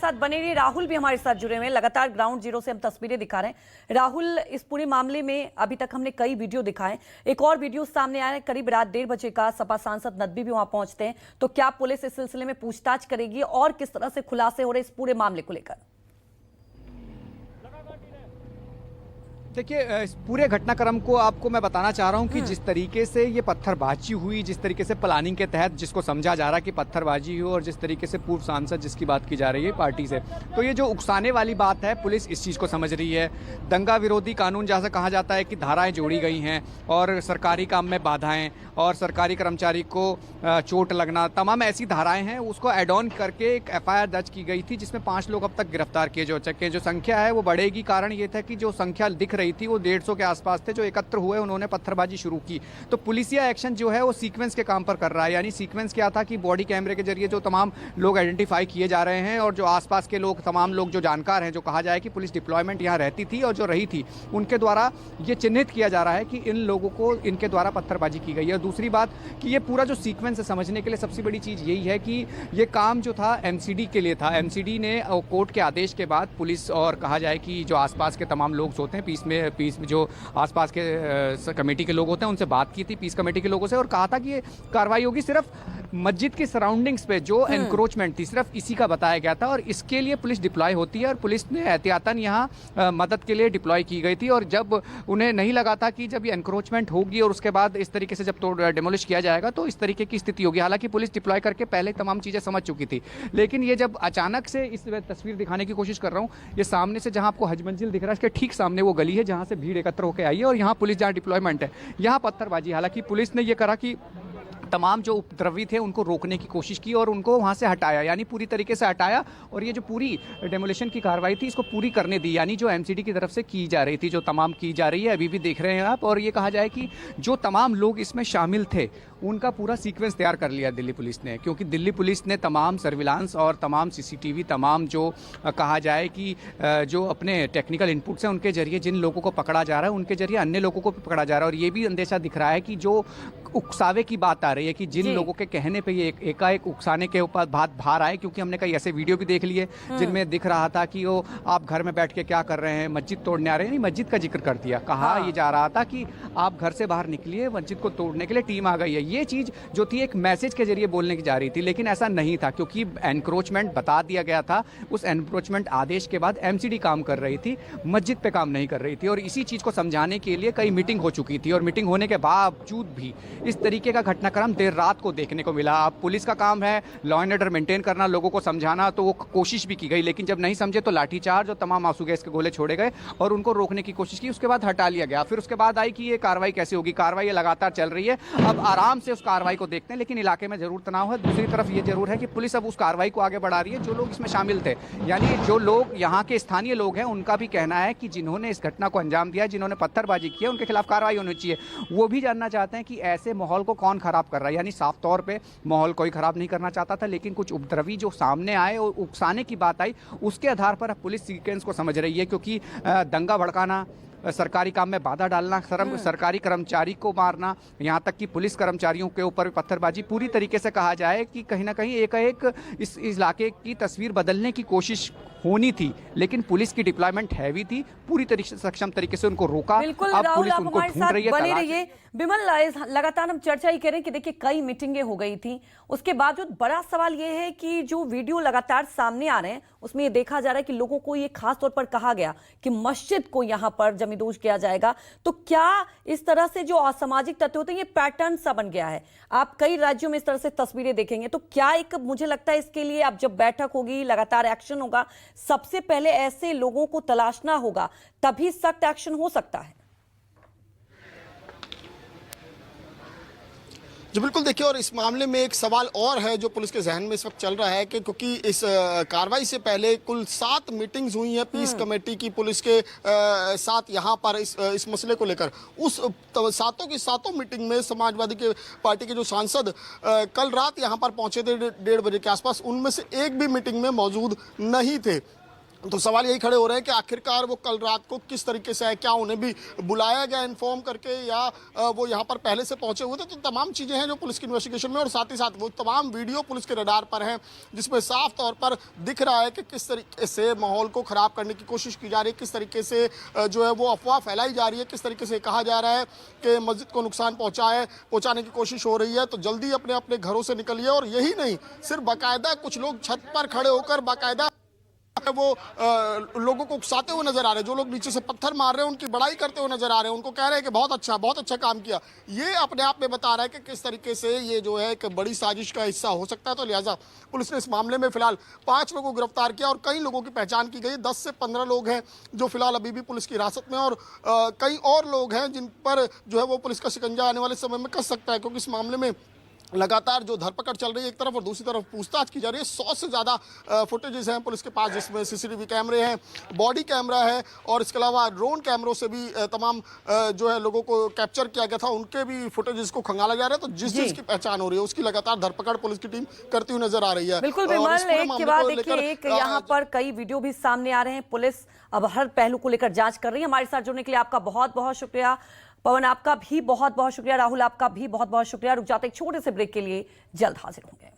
साथ बने रहिए। राहुल भी हमारे साथ जुड़े हुए हैं, लगातार ग्राउंड जीरो से हम तस्वीरें दिखा रहे हैं। राहुल, इस पूरे मामले में अभी तक हमने कई वीडियो दिखाए, एक और वीडियो सामने आया है करीब रात 1:30 बजे का। सपा सांसद नदवी भी वहां पहुंचते हैं, तो क्या पुलिस इस सिलसिले में पूछताछ करेगी और किस तरह से खुलासे हो रहे इस पूरे मामले को लेकर? देखिए, इस पूरे घटनाक्रम को आपको मैं बताना चाह रहा हूं कि जिस तरीके से ये पत्थरबाजी हुई, जिस तरीके से प्लानिंग के तहत जिसको समझा जा रहा है कि पत्थरबाजी हो, और जिस तरीके से पूर्व सांसद जिसकी बात की जा रही है पार्टी से, तो ये जो उकसाने वाली बात है, पुलिस इस चीज़ को समझ रही है। दंगा विरोधी कानून जैसा कहा जाता है कि धाराएं जोड़ी गई हैं और सरकारी काम में बाधाएं और सरकारी कर्मचारी को चोट लगना, तमाम ऐसी धाराएं हैं, उसको एड ऑन करके एक FIR दर्ज की गई थी जिसमें 5 लोग अब तक गिरफ्तार किए जा चुके हैं। जो संख्या है वो बढ़ेगी, कारण ये था कि जो संख्या दिख रही थी वो 150 के आसपास थे जो एकत्र हुए, उन्होंने पत्थरबाजी शुरू की। तो पुलिसिया एक्शन जो है वो सीक्वेंस के काम पर कर रहा है। यानी सीक्वेंस क्या था कि बॉडी कैमरे के जरिए जो तमाम लोग आइडेंटिफाई किए जा रहे हैं और जो आसपास के लोग, तमाम लोग जो जानकार हैं, जो कहा जाए कि पुलिस डिप्लॉयमेंट यहाँ रहती थी और जो रही थी, उनके द्वारा ये चिन्हित किया जा रहा है कि इन लोगों को इनके द्वारा पत्थरबाजी की गई है। और दूसरी बात कि ये पूरा जो सीक्वेंस है, समझने के लिए सबसे बड़ी चीज़ यही है कि ये काम जो था MCD के लिए था। MCD ने कोर्ट के आदेश के बाद पुलिस और कहा जाए कि जो आसपास के तमाम लोग होते हैं, पीस में जो आसपास के कमेटी के लोग होते हैं, उनसे बात की थी, पीस कमेटी के लोगों से, और कहा था कि ये कार्रवाई होगी सिर्फ मस्जिद की सराउंडिंग्स पे जो एनक्रोचमेंट थी, सिर्फ इसी का बताया गया था। और इसके लिए पुलिस डिप्लॉय होती है और पुलिस ने एहतियातन यहाँ मदद के लिए डिप्लॉय की गई थी। और जब उन्हें नहीं लगा था कि जब ये एनक्रोचमेंट होगी और उसके बाद इस तरीके से जब डिमोलिश किया जाएगा तो इस तरीके की स्थिति होगी। हालांकि पुलिस डिप्लॉय करके पहले तमाम चीज़ें समझ चुकी थी, लेकिन ये जब अचानक से, इस तस्वीर दिखाने की कोशिश कर रहा हूँ, ये सामने से जहाँ आपको हज मंजिल दिख रहा है, इसके ठीक सामने वो गली है जहाँ से भीड़ एकत्र होकर आई है और यहाँ पुलिस जहाँ डिप्लॉयमेंट है, यहाँ पत्थरबाजी। हालांकि पुलिस ने ये करा कि तमाम जो उपद्रवी थे उनको रोकने की कोशिश की और उनको वहाँ से हटाया, यानी पूरी तरीके से हटाया। और ये जो पूरी डेमोलिशन की कार्रवाई थी, इसको पूरी करने दी, यानी जो MCD की तरफ से की जा रही थी, जो तमाम की जा रही है, अभी भी देख रहे हैं आप। और ये कहा जाए कि जो तमाम लोग इसमें शामिल थे उनका पूरा सीक्वेंस तैयार कर लिया दिल्ली पुलिस ने, क्योंकि दिल्ली पुलिस ने तमाम सर्विलांस और तमाम CCTV, तमाम जो कहा जाए कि जो अपने टेक्निकल इनपुट्स हैं उनके जरिए जिन लोगों को पकड़ा जा रहा है, उनके जरिए अन्य लोगों को भी पकड़ा जा रहा है। और ये भी अंदेशा दिख रहा है कि जो उकसावे की बात आ रही है कि जिन लोगों के कहने पे ये एकाएक उकसाने के ऊपर बात बाहर आए, क्योंकि हमने कई ऐसे वीडियो भी देख लिए जिनमें दिख रहा था कि वो आप घर में बैठ के क्या कर रहे हैं, मस्जिद तोड़ने आ रहे हैं। नहीं, मस्जिद का जिक्र कर दिया, कहा ये जा रहा था कि आप घर से बाहर निकलिए, मस्जिद को तोड़ने के लिए टीम आ गई है। ये चीज़ जो थी एक मैसेज के जरिए बोलने की जा रही थी, लेकिन ऐसा नहीं था, क्योंकि एनक्रोचमेंट बता दिया गया था। उस एनक्रोचमेंट आदेश के बाद MCD काम कर रही थी, मस्जिद पे काम नहीं कर रही थी। और इसी चीज़ को समझाने के लिए कई मीटिंग हो चुकी थी और मीटिंग होने के बावजूद भी इस तरीके का घटनाक्रम देर रात को देखने को मिला। अब पुलिस का काम है लॉ एंड ऑर्डर मेंटेन करना, लोगों को समझाना, तो वो कोशिश भी की गई, लेकिन जब नहीं समझे तो लाठीचार्ज और तमाम आंसू गैस के गोले छोड़े गए और उनको रोकने की कोशिश की। उसके बाद हटा लिया गया। फिर उसके बाद आई कि ये कार्रवाई कैसे होगी। कार्रवाई लगातार चल रही है, अब आराम से उस कार्रवाई को देखते हैं, लेकिन इलाके में जरूर तनाव है। दूसरी तरफ ये जरूर है कि पुलिस अब उस कार्रवाई को आगे बढ़ा रही है। जो लोग इसमें शामिल थे, यानी जो लोग यहाँ के स्थानीय लोग हैं, उनका भी कहना है कि जिन्होंने इस घटना को अंजाम दिया, जिन्होंने पत्थरबाजी की है, उनके खिलाफ कार्रवाई होनी चाहिए। वो भी जानना चाहते हैं कि ऐसे माहौल को कौन खराब कर रहा है। यानी साफ तौर पे माहौल कोई खराब नहीं करना चाहता था, लेकिन कुछ उपद्रवी जो सामने आए और उकसाने की बात आई, उसके आधार पर पुलिस सीक्वेंस को समझ रही है। क्योंकि दंगा भड़काना, सरकारी काम में बाधा डालना, सरकारी कर्मचारी को मारना, यहाँ तक कि पुलिस कर्मचारियों के ऊपर भी पत्थरबाजी, पूरी तरीके से कहा जाए कि कहीं ना कहीं एक इस इलाके की तस्वीर बदलने की कोशिश होनी थी। लेकिन पुलिस की डिप्लॉयमेंट हैवी थी, पूरी तरीके से सक्षम तरीके से उनको रोका। बिल्कुल अब राहुल, पुलिस आप उनको हमारे ढूंढ साथ रही है, बने रहिए। बिमल, लगातार हम चर्चा ही करें कि देखिए कई मीटिंगें हो गई थी, उसके बावजूद बड़ा सवाल ये है कि जो वीडियो लगातार सामने आ रहे हैं उसमें ये देखा जा रहा है कि लोगों को ये खास तौर पर कहा गया कि मस्जिद को यहाँ पर जमींदोज किया जाएगा। तो क्या इस तरह से जो असामाजिक तत्व होते हैं, ये पैटर्न सा बन गया है? आप कई राज्यों में इस तरह से तस्वीरें देखेंगे, तो क्या एक, मुझे लगता है इसके लिए अब जब बैठक होगी, लगातार एक्शन होगा, सबसे पहले ऐसे लोगों को तलाशना होगा, तभी सख्त एक्शन हो सकता है। जी बिल्कुल, देखिए, और इस मामले में एक सवाल और है जो पुलिस के जहन में इस वक्त चल रहा है कि क्योंकि इस कार्रवाई से पहले कुल 7 मीटिंग्स हुई हैं पीस कमेटी की पुलिस के साथ यहाँ पर इस मसले को लेकर। उस सातों की सातों मीटिंग में समाजवादी के पार्टी के जो सांसद कल रात यहाँ पर पहुंचे थे 1:30 बजे के आसपास, उनमें से एक भी मीटिंग में मौजूद नहीं थे। तो सवाल यही खड़े हो रहे हैं कि आखिरकार वो कल रात को किस तरीके से है, क्या उन्हें भी बुलाया गया इन्फॉर्म करके या वो यहाँ पर पहले से पहुंचे हुए थे। तो तमाम चीज़ें हैं जो पुलिस की इन्वेस्टिगेशन में, और साथ ही साथ वो तमाम वीडियो पुलिस के रडार पर हैं जिसमें साफ तौर पर दिख रहा है कि किस तरीके से माहौल को ख़राब करने की कोशिश की जा रही है, किस तरीके से जो है वो अफवाह फैलाई जा रही है, किस तरीके से कहा जा रहा है कि मस्जिद को नुकसान पहुँचाने की कोशिश हो रही है। तो जल्दी अपने अपने घरों से निकलिए। और यही नहीं, सिर्फ बाकायदा कुछ लोग छत पर खड़े होकर बाकायदा वो लोगों को उकसाते हुए नजर आ रहे हैं। जो लोग नीचे से पत्थर मार रहे हैं उनकी बड़ाई करते हुए नजर आ रहे हैं, उनको कह रहे हैं कि बहुत अच्छा काम किया। ये अपने आप में बता रहा है कि किस तरीके से ये जो है एक बड़ी साजिश का हिस्सा हो सकता है। तो लिहाजा पुलिस ने इस मामले में फिलहाल 5 लोगों को गिरफ्तार किया और कई लोगों की पहचान की गई। 10 से 15 लोग हैं जो फिलहाल अभी भी पुलिस की हिरासत में, और कई और लोग हैं जिन पर जो है वो पुलिस का शिकंजा आने वाले समय में कस सकता है, क्योंकि इस मामले में लगातार जो धरपकड़ चल रही है एक तरफ, और दूसरी तरफ पूछताछ की जा रही है। 100 से ज़्यादा फुटेजेस हैं पुलिस के पास, जिसमें सीसीटीवी कैमरे हैं, बॉडी कैमरा है, और इसके अलावा ड्रोन कैमरों से भी तमाम जो है लोगों को कैप्चर किया गया था, उनके भी फुटेजेस को खंगाला जा रहा है। तो जिस चीज़ की पहचान हो रही है उसकी लगातार धरपकड़ पुलिस की टीम करती हुई नजर आ रही है। बिल्कुल विमल, एक के बाद एक यहाँ पर कई वीडियो भी सामने आ रहे हैं। पुलिस अब हर पहलू को लेकर जांच कर रही है। हमारे साथ जुड़ने के लिए आपका बहुत बहुत शुक्रिया। पवन, आपका भी बहुत बहुत शुक्रिया। राहुल, आपका भी बहुत बहुत शुक्रिया। रुक जाते एक छोटे से ब्रेक के लिए, जल्द हाजिर होंगे।